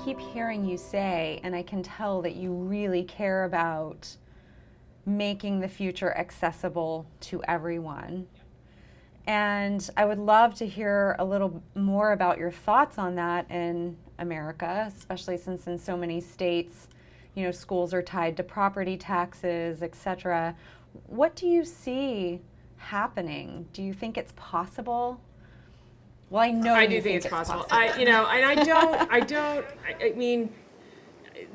keep hearing you say, and I can tell that you really care about making the future accessible to everyone. And I would love to hear a little more about your thoughts on that in America, especially since in so many states, schools are tied to property taxes, etc. What do you see happening? Do you think it's possible? Well, I know I you do think think it's possible. I mean,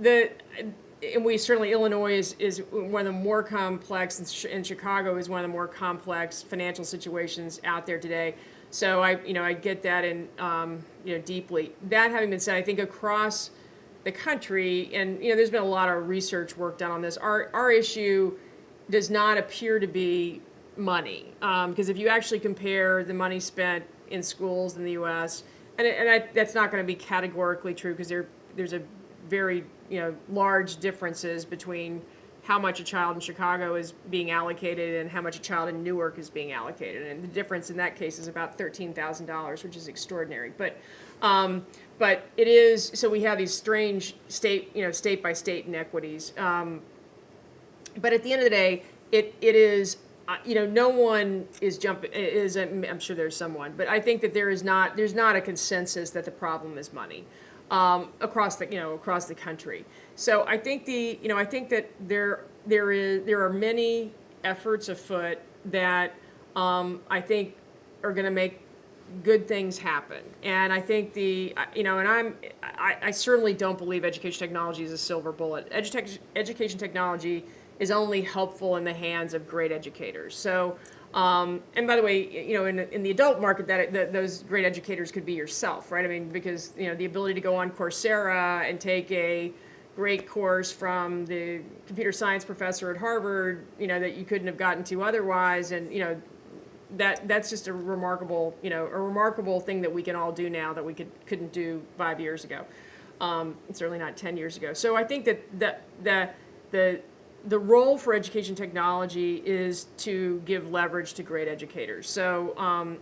and we certainly, Illinois is one of the more complex, and Chicago is one of the more complex financial situations out there today. So I get that and deeply. That having been said, I think across the country, and there's been a lot of research work done on this. Our issue does not appear to be money, because if you actually compare the money spent in schools in the U.S., that's not going to be categorically true, because there's a very large differences between how much a child in Chicago is being allocated and how much a child in Newark is being allocated, and the difference in that case is about $13,000, which is extraordinary. But it is, so we have these strange state by state inequities. But at the end of the day, it is. No one is jumping. I'm sure there's someone, but I think that there's not a consensus that the problem is money across the country. So I think that there are many efforts afoot that I think are going to make good things happen. And I think I certainly don't believe education technology is a silver bullet. Education technology is only helpful in the hands of great educators. So, and by the way, in the adult market, those great educators could be yourself, right? I mean, because the ability to go on Coursera and take a great course from the computer science professor at Harvard, that you couldn't have gotten to otherwise, and that's just a remarkable thing that we can all do now that we couldn't do 5 years ago, and certainly not 10 years ago. So I think that the role for education technology is to give leverage to great educators. So,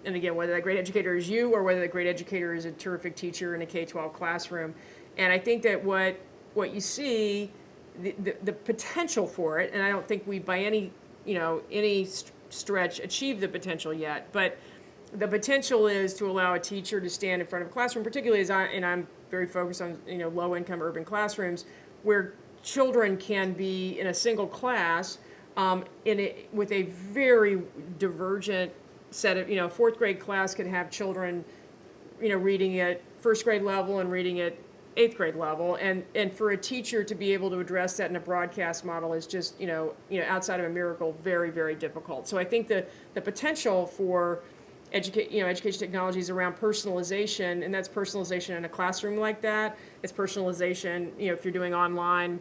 and again, whether that great educator is you or whether that great educator is a terrific teacher in a K-12 classroom. And I think that what you see, the potential for it, and I don't think we by any stretch achieve the potential yet, but the potential is to allow a teacher to stand in front of a classroom, particularly I'm very focused on low-income urban classrooms where children can be in a single class with a very divergent set of, fourth grade class can have children, reading at first grade level and reading at eighth grade level. And for a teacher to be able to address that in a broadcast model is just, outside of a miracle, very, very difficult. So I think the potential for education technologies around personalization, and that's personalization in a classroom like that. It's personalization, if you're doing online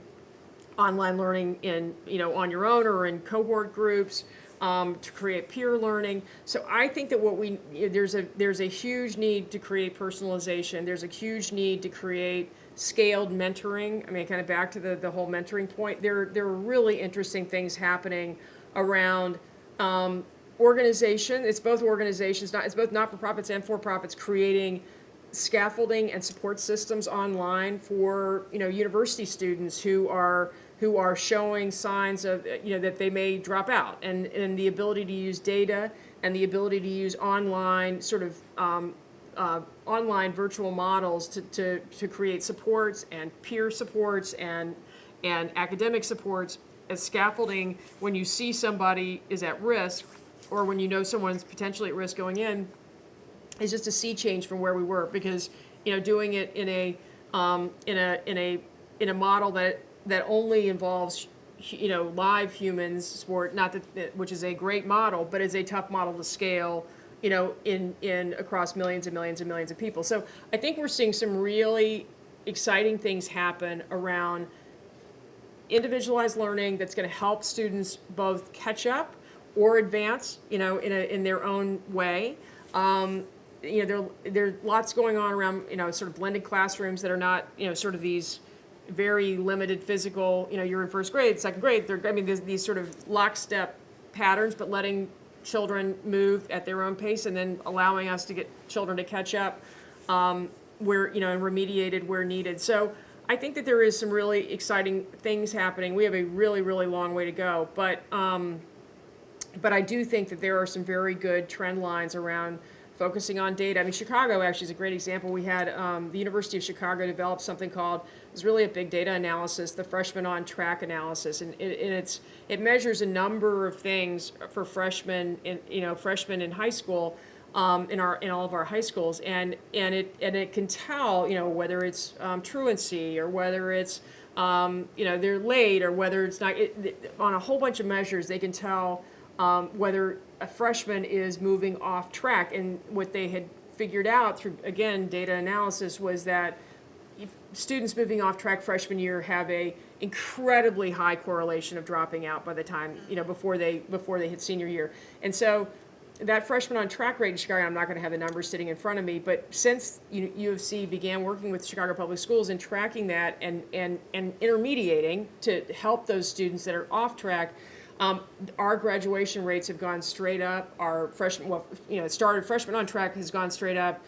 learning in, on your own or in cohort groups, to create peer learning. So I think that there's a huge need to create personalization. There's a huge need to create scaled mentoring. I mean, kind of back to the whole mentoring point. There are really interesting things happening around organization. It's both organizations, it's both not-for-profits and for-profits creating scaffolding and support systems online for university students who are showing signs of that they may drop out, and the ability to use data and the ability to use online sort of online virtual models to create supports and peer supports and academic supports as scaffolding when you see somebody is at risk or when someone's potentially at risk going in, is just a sea change from where we were, because doing it in a model that only involves live humans sport, not that, which is a great model, but is a tough model to scale in across millions and millions and millions of people. So I think we're seeing some really exciting things happen around individualized learning that's going to help students both catch up or advance in their own way. There's lots going on around, sort of blended classrooms that are not, sort of these very limited physical, you're in first grade, second grade, there's these sort of lockstep patterns, but letting children move at their own pace and then allowing us to get children to catch up. where, and remediated where needed. So I think that there is some really exciting things happening. We have a really, really long way to go, but I do think that there are some very good trend lines around focusing on data. I mean, Chicago actually is a great example. We had the University of Chicago develop something called, it's really a big data analysis, the freshman on track analysis, and it measures a number of things for freshmen in high school, in all of our high schools, and it can tell, whether it's truancy, or whether it's they're late, or whether it's not, on a whole bunch of measures they can tell whether a freshman is moving off track. And what they had figured out through, again, data analysis, was that students moving off track freshman year have a incredibly high correlation of dropping out by the time, before they hit senior year. And so that freshman on track rate in Chicago, I'm not going to have the numbers sitting in front of me, but since U of C began working with Chicago Public Schools and tracking that and intermediating to help those students that are off track, our graduation rates have gone straight up. Our freshman, it started freshman on track has gone straight up.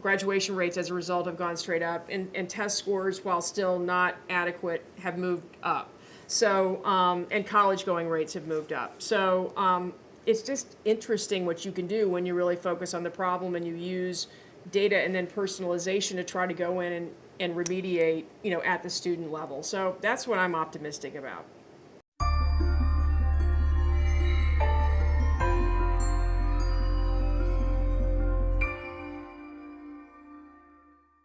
Graduation rates as a result have gone straight up, and test scores, while still not adequate, have moved up. So, and college going rates have moved up. So, it's just interesting what you can do when you really focus on the problem and you use data and then personalization to try to go in and remediate, at the student level. So that's what I'm optimistic about.